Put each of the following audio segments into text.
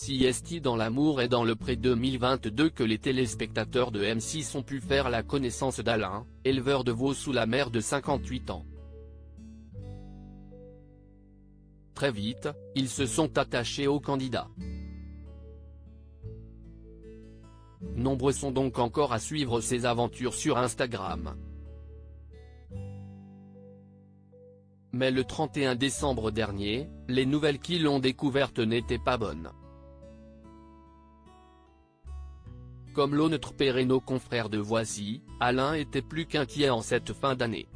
Si est dans l'amour et dans le pré 2022 que les téléspectateurs de M6 ont pu faire la connaissance d'Alain, éleveur de veaux sous la mer de 58 ans. Très vite, ils se sont attachés au candidat. Nombreux sont donc encore à suivre ses aventures sur Instagram. Mais le 31 décembre dernier, les nouvelles qui l'ont découverte n'étaient pas bonnes. Comme l'ont notre père et nos confrères de Voici, Alain était plus qu'inquiet en cette fin d'année.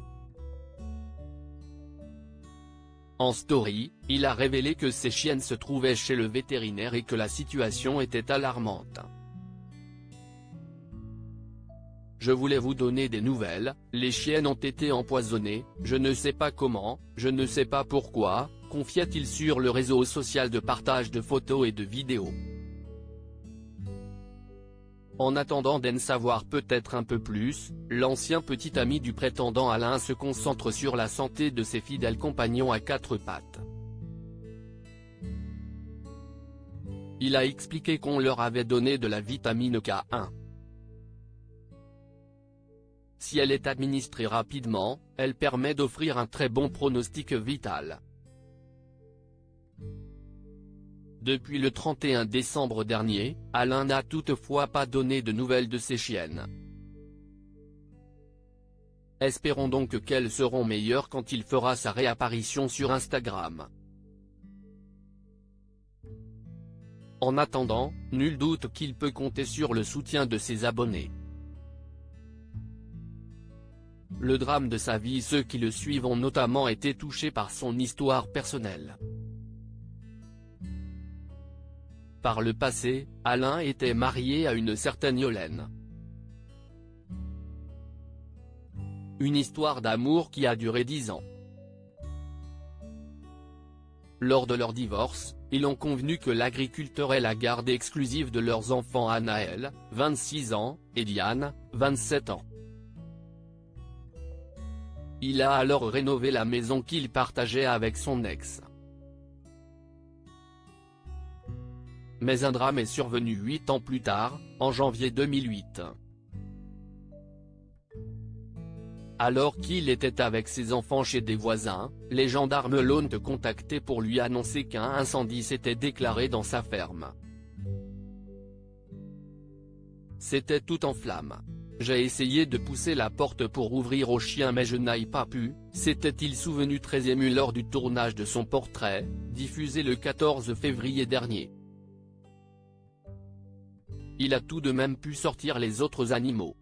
En story, il a révélé que ses chiennes se trouvaient chez le vétérinaire et que la situation était alarmante. Je voulais vous donner des nouvelles, les chiennes ont été empoisonnées, je ne sais pas comment, je ne sais pas pourquoi, confia-t-il sur le réseau social de partage de photos et de vidéos. En attendant d'en savoir peut-être un peu plus, l'ancien petit ami du prétendant Alain se concentre sur la santé de ses fidèles compagnons à quatre pattes. Il a expliqué qu'on leur avait donné de la vitamine K1. Si elle est administrée rapidement, elle permet d'offrir un très bon pronostic vital. Depuis le 31 décembre dernier, Alain n'a toutefois pas donné de nouvelles de ses chiennes. Espérons donc qu'elles seront meilleures quand il fera sa réapparition sur Instagram. En attendant, nul doute qu'il peut compter sur le soutien de ses abonnés. Le drame de sa vie, ceux qui le suivent ont notamment été touchés par son histoire personnelle. Par le passé, Alain était marié à une certaine Yolène. Une histoire d'amour qui a duré 10 ans. Lors de leur divorce, ils ont convenu que l'agriculteur est la garde exclusive de leurs enfants Anaël, 26 ans, et Diane, 27 ans. Il a alors rénové la maison qu'il partageait avec son ex. Mais un drame est survenu 8 ans plus tard, en janvier 2008. Alors qu'il était avec ses enfants chez des voisins, les gendarmes l'ont contacté pour lui annoncer qu'un incendie s'était déclaré dans sa ferme. C'était tout en flammes. J'ai essayé de pousser la porte pour ouvrir au chien mais je n'ai pas pu, s'était-il souvenu très ému lors du tournage de son portrait, diffusé le 14 février dernier. Il a tout de même pu sortir les autres animaux.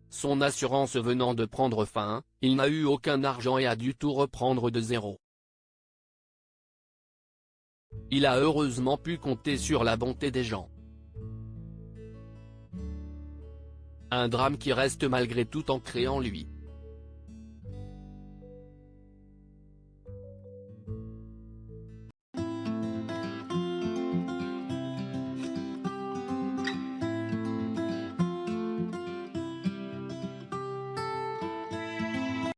Son assurance venant de prendre fin, il n'a eu aucun argent et a dû tout reprendre de zéro. Il a heureusement pu compter sur la bonté des gens. Un drame qui reste malgré tout ancré en lui.